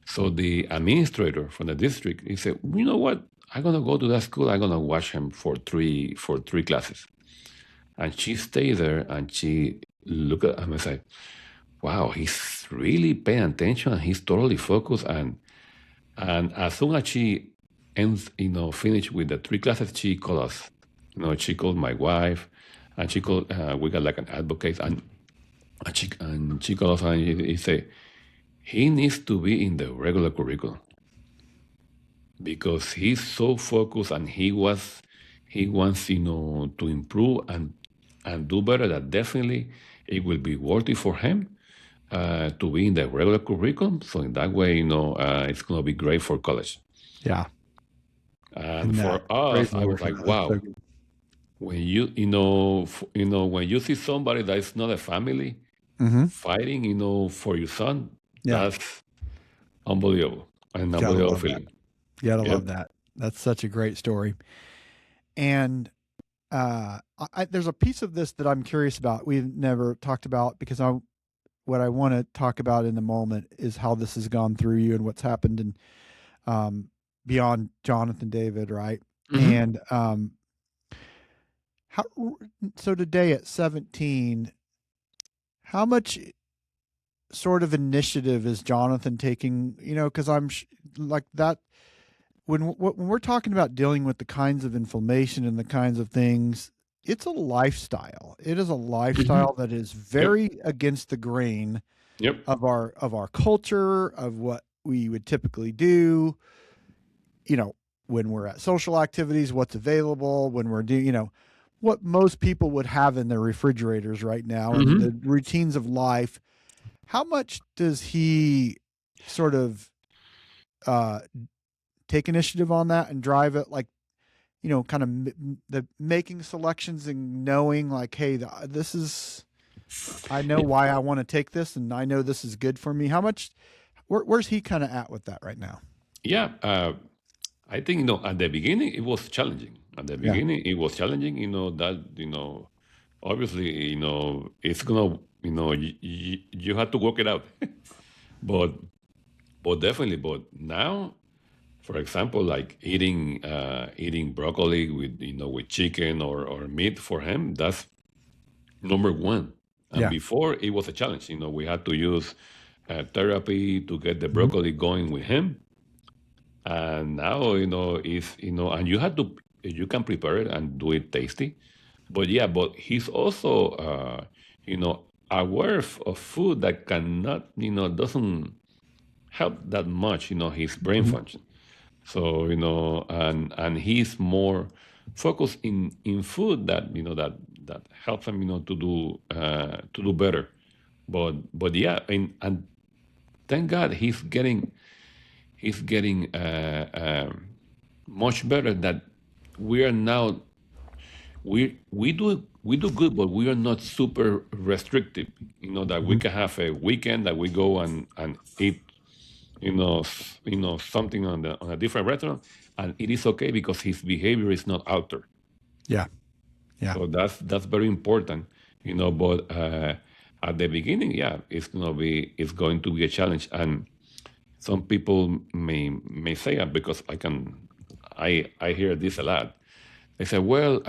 B: So the administrator from the district, he said, you know what? I'm gonna go to that school. I'm gonna watch him for three classes. And she stayed there and she looked at him and said, wow, he's really paying attention and he's totally focused. And as soon as she finished with the three classes, she called us. She called my wife, and we got like an advocate, and she called us and he said, he needs to be in the regular curriculum because he's so focused and he wants to improve and do better. That definitely it will be worth it for him to be in the regular curriculum. So in that way, it's going to be great for college.
A: Yeah.
B: And
A: And that,
B: for us,
A: praise the
B: I
A: Lord
B: was
A: for
B: like,
A: that. That's so
B: wow,
A: good.
B: when when you see somebody that is not a family
A: Mm-hmm.
B: fighting, for your son,
A: Yeah.
B: that's unbelievable, an
A: Gotta
B: unbelievable
A: love that.
B: feeling.
A: Gotta
B: Yep.
A: love that. That's such a great story. And there's a piece of this that I'm curious about. We've never talked about, because what I want to talk about in the moment is how this has gone through you and what's happened, and um, beyond Jonathan David, right?
B: Hmm.
A: And how so today at 17, how much sort of initiative is Jonathan taking? Because like that, when we're talking about dealing with the kinds of inflammation and the kinds of things, it's a lifestyle. It is a
B: Hmm.
A: lifestyle that is
B: Yep.
A: very against the grain
B: Yep.
A: of our culture, of what we would typically do. You know, when we're at social activities, what's available, when we're doing, what most people would have in their refrigerators right now, and
B: Hmm.
A: the routines of life. How much does he sort of uh, take initiative on that and drive it, like, kind of the making selections and knowing like, hey, this is, I know why I want to take this, and I know this is good for me. How much, where's he kind of at with that right now?
B: Yeah. I think at the beginning it was challenging. At the
A: Yeah.
B: beginning it was challenging. That obviously it's gonna you have to work it out. but definitely. But now, for example, like eating broccoli with chicken or meat for him, that's number one. And
A: Yeah.
B: before it was a challenge. We had to use therapy to get the
A: Mhm.
B: broccoli going with him. And now, is and you can prepare it and do it tasty. But yeah, but he's also you know aware of food that cannot, doesn't help that much, his brain
A: Mhm.
B: function. So, and he's more focused in food that that helps him, to do better. But yeah, and thank God he's getting much better. That we are now we do good, but we are not super restrictive. That we
A: Mhm.
B: can have a weekend that we go and eat, something on a different restaurant, and it is okay because his behavior is not altered.
A: Yeah. Yeah.
B: So that's very important. But at the beginning, yeah, it's going to be a challenge, and some people may say it because I hear this a lot. They say, well,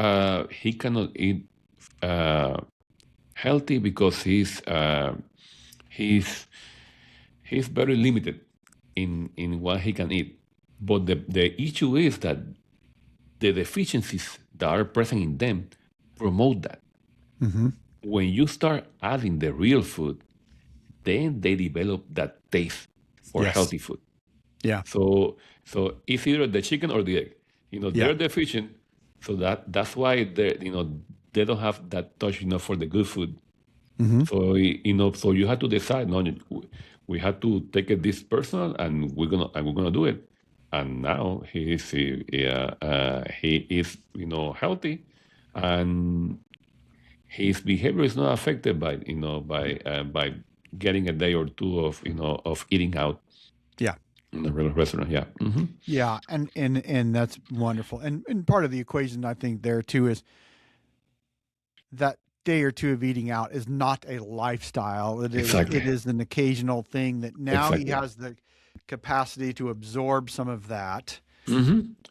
B: he cannot eat uh, healthy because he's he's very limited in what he can eat. But the issue is that the deficiencies that are present in them promote that.
A: Hmm.
B: When you start adding the real food, then they develop that taste for
A: Yes.
B: healthy food.
A: Yeah.
B: So it's either the chicken or the egg.
A: Yeah.
B: They're deficient, so that's why they don't have that touch, for the good food.
A: Hmm.
B: So you have to decide. No, we have to take it this personal, and we're gonna do it. And now he is healthy, and his behavior is not affected by getting a day or two of eating out
A: Yeah.
B: in a real restaurant. Yeah. Hmm.
A: Yeah. And that's wonderful. And part of the equation I think there too is that day or two of eating out is not a lifestyle. It
B: Exactly.
A: is an occasional thing that now he
B: Exactly.
A: has the capacity to absorb some of that.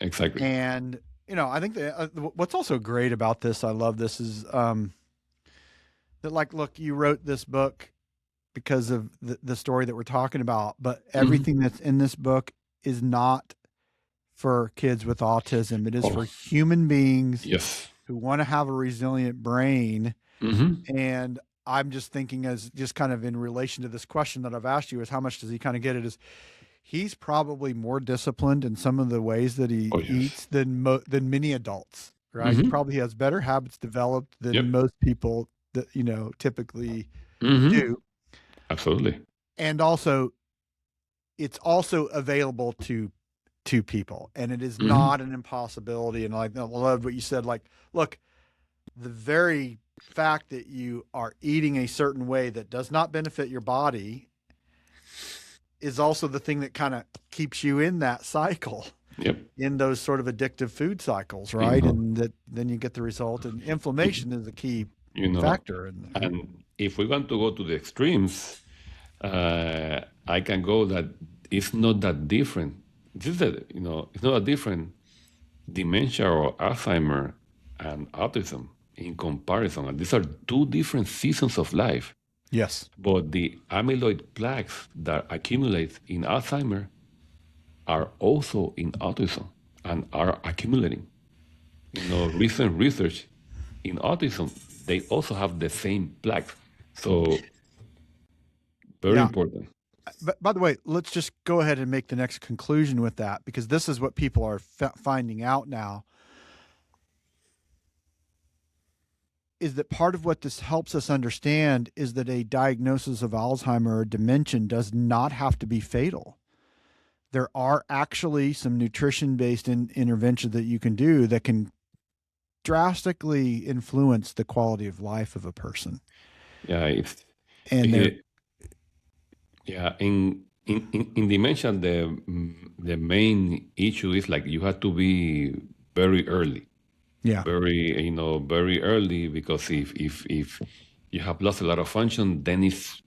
B: Exactly.
A: And I think that what's also great about this, I love this, is that like, look, you wrote this book because of the story that we're talking about, but
B: Hmm.
A: everything that's in this book is not for kids with autism. It is
B: Oh,
A: for human beings
B: yes.
A: who want to have a resilient brain.
B: Hmm.
A: And I'm just thinking, as just kind of in relation to this question that I've asked you, is how much does he kind of get it? Is he's probably more disciplined in some of the ways that he
B: Oh, yes.
A: eats than many adults, right? He
B: Hmm.
A: probably has better habits developed
B: Yep.
A: than most people that typically
B: Hmm.
A: do.
B: Absolutely.
A: And also, it's also available to people, and it is
B: Hmm.
A: not an impossibility. And I love what you said. Like, look, the very fact that you are eating a certain way that does not benefit your body is also the thing that kind of keeps you in that cycle,
B: Yep.
A: in those sort of addictive food cycles,
B: You
A: right?
B: know,
A: And that then you get the result. And inflammation is a key
B: you know,
A: factor in there.
B: and if we want to go to the extremes, I can go that it's not that different. It's not a different dementia or Alzheimer and autism in comparison. And these are two different seasons of life.
A: Yes.
B: But the amyloid plaques that accumulate in Alzheimer are also in autism and are accumulating. Recent research in autism, they also have the same plaques. So very
A: Yeah.
B: important.
A: But by the way, let's just go ahead and make the next conclusion with that, because this is what people are finding out now, is that part of what this helps us understand is that a diagnosis of Alzheimer or dementia does not have to be fatal. There are actually some nutrition based interventions that you can do that can drastically influence the quality of life of a person.
B: Yeah, it's
A: And they're,
B: it, yeah. In dementia, the main issue is like you have to be very early,
A: yeah,
B: very early, because if you have lost a lot of function, then it's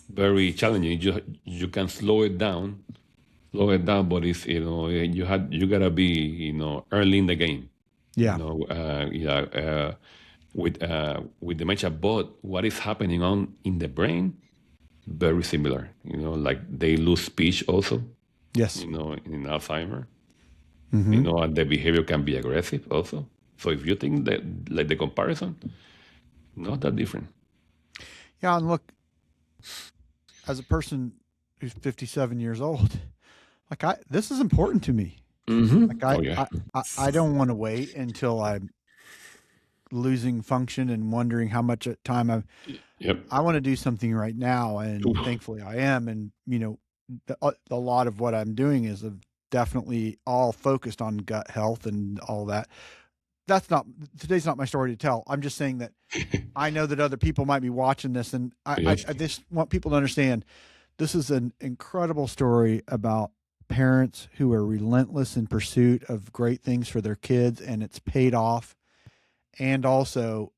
B: very challenging. You can slow it down, but it's you gotta be early in the game.
A: yeah,
B: Yeah, with dementia, but what is happening on in the brain very similar. Like they lose speech also.
A: yes.
B: In Alzheimer,
A: Hmm.
B: and the behavior can be aggressive also. So if you think that like the comparison, not that different.
A: Yeah. And look, as a person who's 57 years old, like this is important to me. Like
B: Oh yeah.
A: I don't want to wait until I'm losing function and wondering how much time
B: Yep.
A: I want to do something right now. And
B: Oof.
A: thankfully I am. And, a lot of what I'm doing is definitely all focused on gut health and all that. that's not today's not my story to tell. I'm just saying that I know that other people might be watching this, and
B: Yes.
A: I just want people to understand this is an incredible story about parents who are relentless in pursuit of great things for their kids, and it's paid off. And also,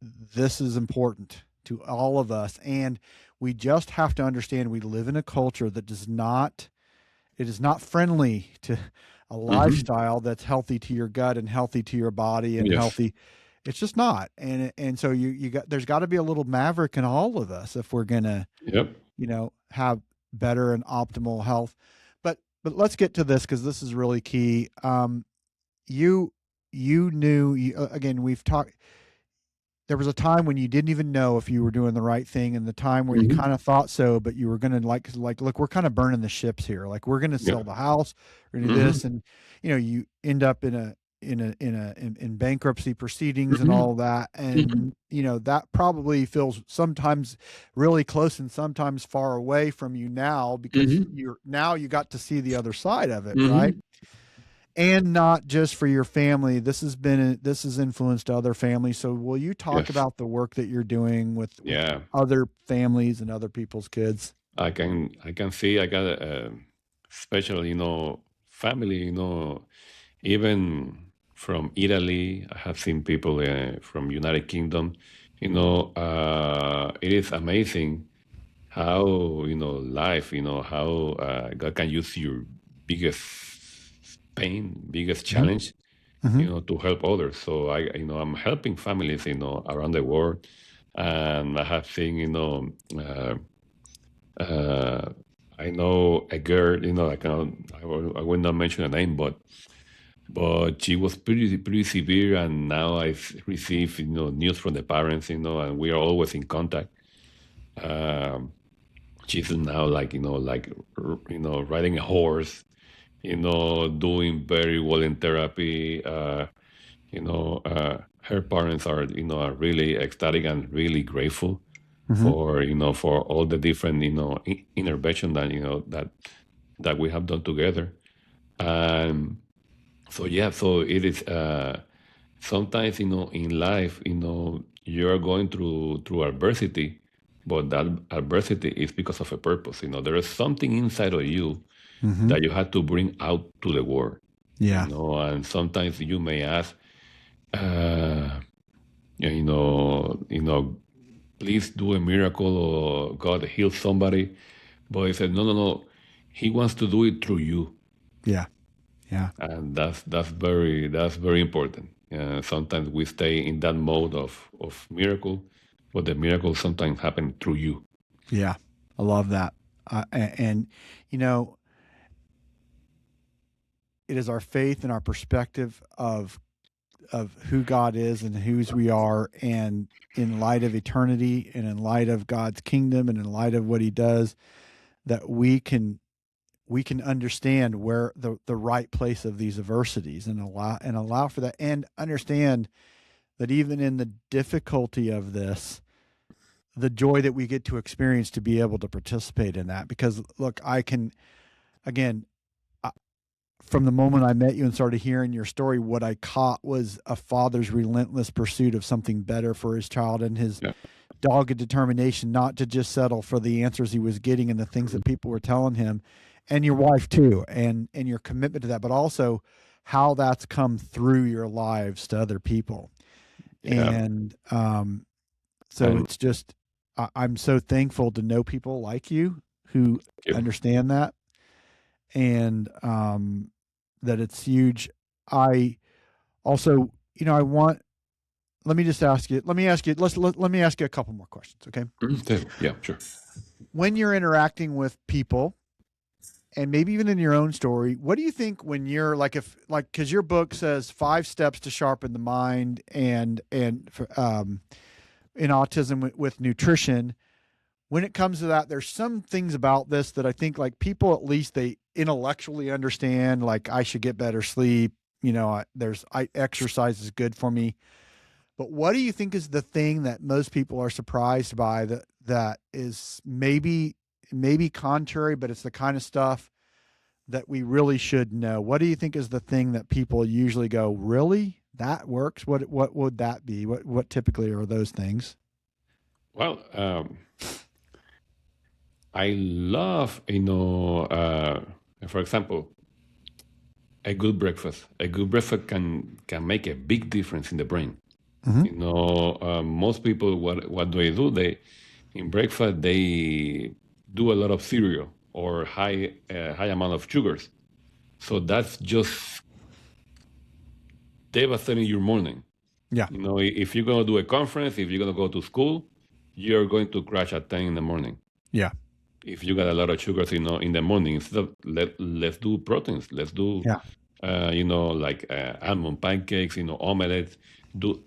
A: this is important to all of us, and we just have to understand we live in a culture that does not it is not friendly to a lifestyle that's healthy to your gut and healthy to your body and
B: Yes.
A: healthy. It's just not. And so you got, there's got to be a little maverick in all of us if we're going to,
B: Yep.
A: have better and optimal health. But let's get to this, because this is really key. You, again, we've talked, there was a time when you didn't even know if you were doing the right thing, and the time where you kind of thought so, but you were going to look, we're kind of burning the ships here. Like, we're going to sell
B: Yep.
A: the house, we're going to do this. And, you end up in bankruptcy proceedings and all of that. And, that probably feels sometimes really close and sometimes far away from you now, because you got to see the other side of it. Right. And not just for your family. This has influenced other families. So will you talk
B: Yes.
A: about the work that you're doing with
B: Yeah.
A: other families and other people's kids?
B: I can see I got a special, family, even from Italy. I have seen people from United Kingdom. It is amazing how, life, how God can use your biggest pain, biggest challenge, to help others. So I'm helping families, around the world. And I have seen, I know a girl, I will not mention a name, but she was pretty severe, and now I've received, news from the parents, and we are always in contact. Um, she's now riding a horse, doing very well in therapy. Her parents are really ecstatic and really grateful for all the different, intervention that we have done together. And so, yeah, so it is, sometimes, in life, you're going through adversity, but that adversity is because of a purpose. There is something inside of you that you have to bring out to the world.
A: Yeah.
B: And sometimes you may ask, uh, you know, please do a miracle, or God heal somebody. But he said, no. He wants to do it through you,
A: Yeah. Yeah.
B: and that's very important. Sometimes we stay in that mode of miracle, but the miracle sometimes happen through you.
A: Yeah. I love that. And, it is our faith and our perspective of who God is and whose we are, and in light of eternity and in light of God's kingdom and in light of what he does, that we can understand where the right place of these adversities, and allow for that, and understand that even in the difficulty of this, the joy that we get to experience to be able to participate in that. Because look, again, from the moment I met you and started hearing your story, what I caught was a father's relentless pursuit of something better for his child, and his
B: Yeah.
A: dogged determination not to just settle for the answers he was getting and the things that people were telling him, and your wife too, and your commitment to that, but also how that's come through your lives to other people.
B: Yeah.
A: And so
B: And
A: it's just, I'm so thankful to know people like you who
B: you.
A: understand that, and that it's huge. I also, let me ask you a couple more questions. Okay.
B: Yeah, sure.
A: When you're interacting with people, and maybe even in your own story, what do you think when you're because your book says 5 steps to sharpen the mind, and in autism with nutrition, when it comes to that, there's some things about this that I think, like, people, at least they intellectually understand, like, I should get better sleep. Exercise is good for me. But what do you think is the thing that most people are surprised by, that is maybe contrary, but it's the kind of stuff that we really should know? What do you think is the thing that people usually go, really? that works. What would that be? What typically are those things?
B: Well, I love, for example, a good breakfast. A good breakfast can make a big difference in the brain.
A: Hmm.
B: Most people, what do they do? They in breakfast they do a lot of cereal or high amount of sugars. So that's just devastating your morning.
A: Yeah.
B: If you're gonna do a conference, if you're gonna go to school, you're going to crash at 10 in the morning.
A: Yeah.
B: If you got a lot of sugars, in the morning, instead of let's do proteins, let's do,
A: Yeah.
B: like almond pancakes, omelets.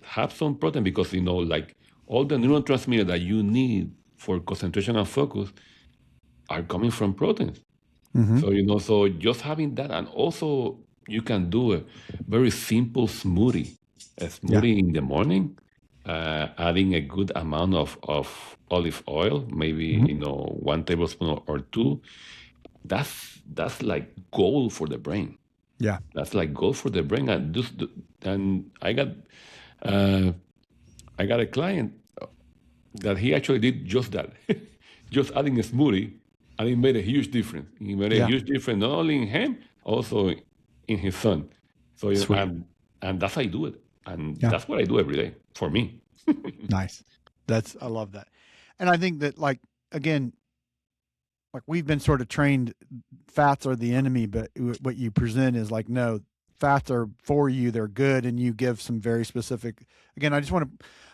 B: Have some protein because like all the neurotransmitters that you need for concentration and focus are coming from proteins.
A: Hmm.
B: So just having that, and also you can do a very simple smoothie, a
A: Yeah.
B: smoothie in the morning, adding a good amount of olive oil, maybe
A: Hmm.
B: 1 tablespoon or two. That's like gold for the brain.
A: Yeah.
B: That's like gold for the brain. And uh, I got a client that he actually did just that, just adding a smoothie, and it made a huge difference. It made a
A: Yeah.
B: huge difference not only in him, also in his son. So
A: Sweet.
B: and that's how I do it, and
A: Yeah.
B: that's what I do every day for me.
A: Nice. I love that. And I think that, like, again, like we've been sort of trained, fats are the enemy, but what you present is like, no, fats are for you. They're good. And you give some very specific, again, I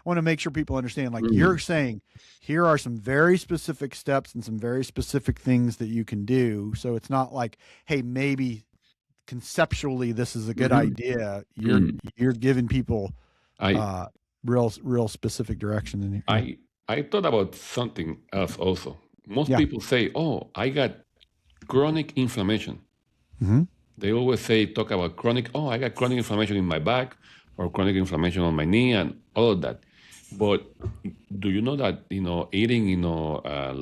A: want to make sure people understand, like you're saying, here are some very specific steps and some very specific things that you can do. So it's not like, hey, maybe conceptually this is a good idea. You're giving people
B: I
A: real specific direction in here.
B: I thought about something else also. Most
A: Yeah.
B: people say, "Oh, I got chronic inflammation."
A: Mm-hmm.
B: They always talk about chronic. Oh, I got chronic inflammation in my back, or chronic inflammation on my knee, and all of that. But do you know that eating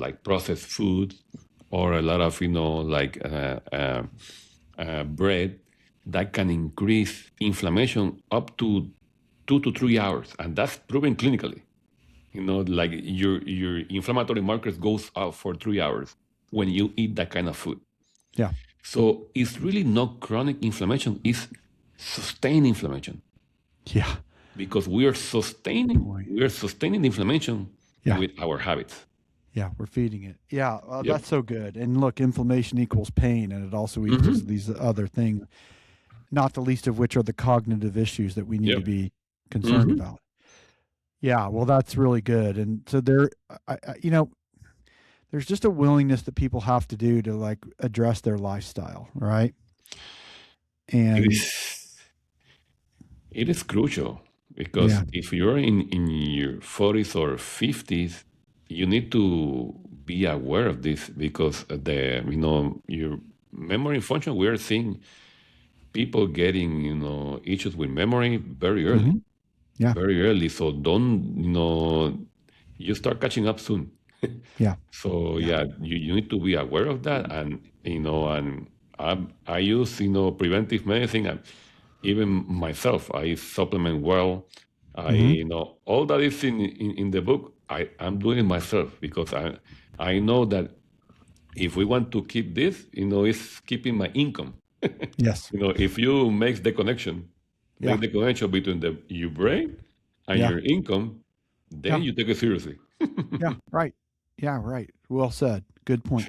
B: like processed food, or a lot of like bread, that can increase inflammation up to 2 to 3 hours, and that's proven clinically. Like your inflammatory markers goes up for 3 hours when you eat that kind of food.
A: Yeah.
B: So it's really not chronic inflammation; it's sustained inflammation,
A: Yeah.
B: because we are sustaining the inflammation
A: Yeah.
B: with our habits.
A: Yeah, we're feeding it. Yeah,
B: Yep.
A: that's so good. And look, inflammation equals pain, and it also equals these other things, not the least of which are the cognitive issues that we need to
B: Yep.
A: be concerned about. Yeah, well, that's really good. And so there's just a willingness that people have to do to like address their lifestyle, right?
B: It
A: And
B: is it is crucial, because
A: yeah,
B: if you're in your 40s or 50s, you need to be aware of this, because your memory function, we are seeing people getting issues with memory very early.
A: mhm, yeah,
B: Very early. So don't, you start catching up soon.
A: yeah,
B: So
A: yeah,
B: yeah, you need to be aware of that, and I use preventive medicine, and even myself, I supplement well.
A: hmm,
B: All that is in the book, I'm doing it myself, because I know that if we want to keep this, it's keeping my income.
A: yes,
B: If you
A: yeah,
B: make the connection between your brain and
A: yeah,
B: your income, then
A: yeah,
B: you take it seriously.
A: yeah, right, yeah, right. Well said. Good point.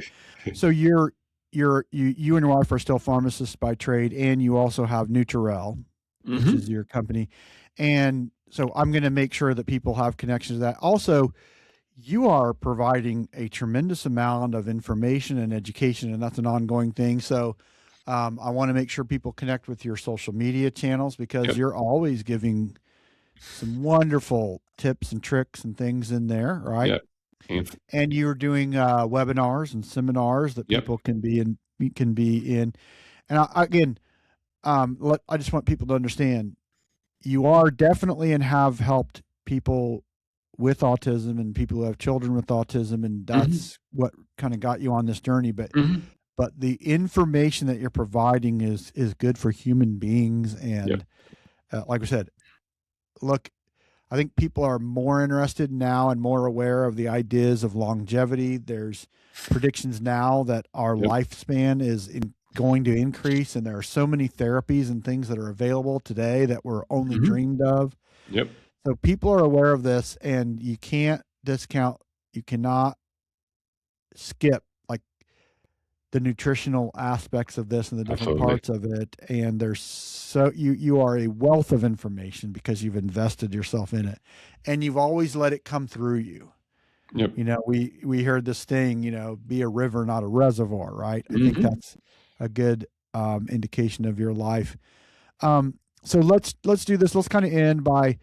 A: So you and your wife are still pharmacists by trade, and you also have Nutrell, which is
B: Hmm.
A: your company. And so I'm going to make sure that people have connections to that. Also, you are providing a tremendous amount of information and education, and that's an ongoing thing. So I want to make sure people connect with your social media channels, because
B: Yep.
A: you're always giving some wonderful tips and tricks and things in there, right?
B: Yep. And-
A: And you're doing webinars and seminars that
B: Yep.
A: people can be in. And again, I just want people to understand you are definitely and have helped people with autism and people who have children with autism, and
B: Mhm.
A: that's what kind of got you on this journey. But
B: Mhm.
A: the information that you're providing is good for human beings,
B: Yep.
A: like I said, look, I think people are more interested now and more aware of the ideas of longevity. There's predictions now that our
B: Yep.
A: lifespan is going to increase, and there are so many therapies and things that are available today that were only
B: Hmm.
A: dreamed of.
B: Yep.
A: So people are aware of this, and you can't discount, you cannot skip like the nutritional aspects of this and the different
B: Absolutely.
A: parts of it. And there's so you are a wealth of information because you've invested yourself in it, and you've always let it come through you.
B: Yep.
A: You know, we heard this thing, you know, be a river, not a reservoir, right? I think
B: Hmm.
A: that's a good indication of your life. So let's do this. Let's kind of end by,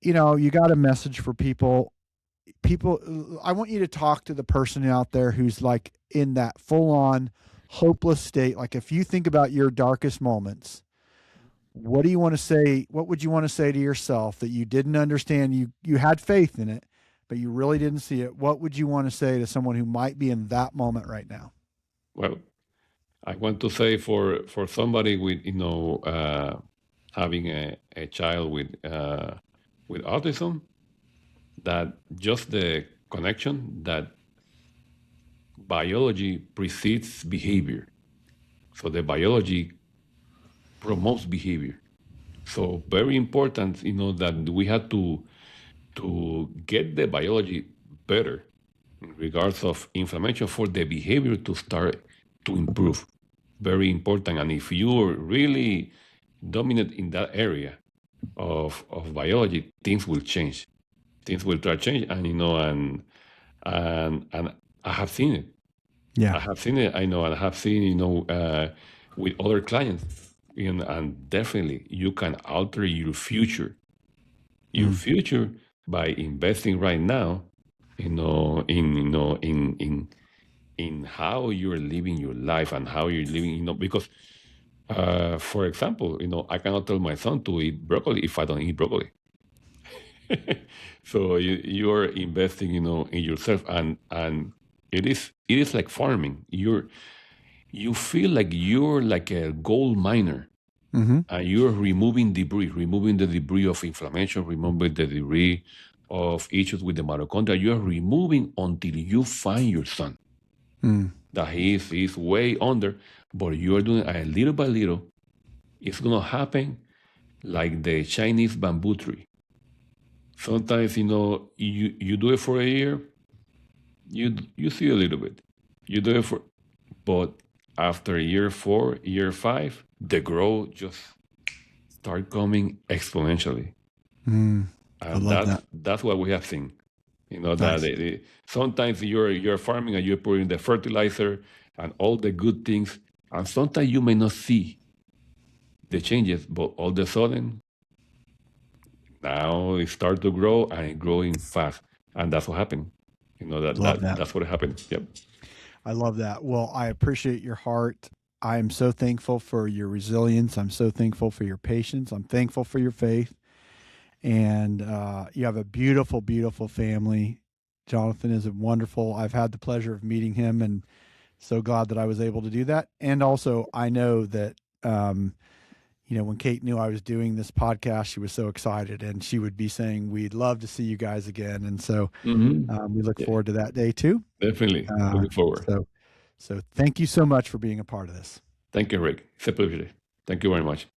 A: you know, you got a message for people. I want you to talk to the person out there who's like in that full on hopeless state. Like if you think about your darkest moments, what do you want to say? What would you want to say to yourself that you didn't understand? You had faith in it, but you really didn't see it. What would you want to say to someone who might be in that moment right now?
B: Well, I want to say for somebody with having a child with autism, that just the connection that biology precedes behavior. So the biology promotes behavior. So very important, that we had to get the biology better in regards of inflammation for the behavior to start to improve. Very important. And if you're really dominant in that area of biology, things will change. Things will try to change, and and I have seen it.
A: Yeah.
B: I have seen it. I know, and I have seen with other clients, and definitely you can alter your
A: Mm.
B: future by investing right now, in how you're living your life and how you're living, because, for example, I cannot tell my son to eat broccoli if I don't eat broccoli. So you're investing, in yourself, and it is like farming. You feel like you're like a gold miner,
A: Mm-hmm.
B: and you're removing the debris of inflammation, removing the debris of issues with the mitochondria. You're removing until you find your son
A: Mm.
B: that he's way under, but you're doing a little by little. It's gonna happen like the Chinese bamboo tree. Sometimes you do it for a year, you see a little bit. You do it for, but after year 4, year 5, the growth just start coming exponentially,
A: Mm. I
B: and
A: love
B: that's
A: that.
B: that's what we have seen. That
A: Nice.
B: sometimes you're farming and you're putting the fertilizer and all the good things, and sometimes you may not see the changes, but all of a sudden now it start to grow and it growing fast, and that's what happened.
A: Love that.
B: That's what happened. Yep.
A: I love that. Well, I appreciate your heart. I am so thankful for your resilience. I'm so thankful for your patience. I'm thankful for your faith. And you have a beautiful, beautiful family. Jonathan is wonderful. I've had the pleasure of meeting him, and so glad that I was able to do that. And also, I know that, you know, when Kate knew I was doing this podcast, she was so excited, and she would be saying, "We'd love to see you guys again." And so we look
B: Yeah,
A: forward to that day too.
B: definitely
A: Uh,
B: looking forward.
A: so, so thank you so much for being a part of this.
B: Thank you, Rick. It's a pleasure. Thank you very much.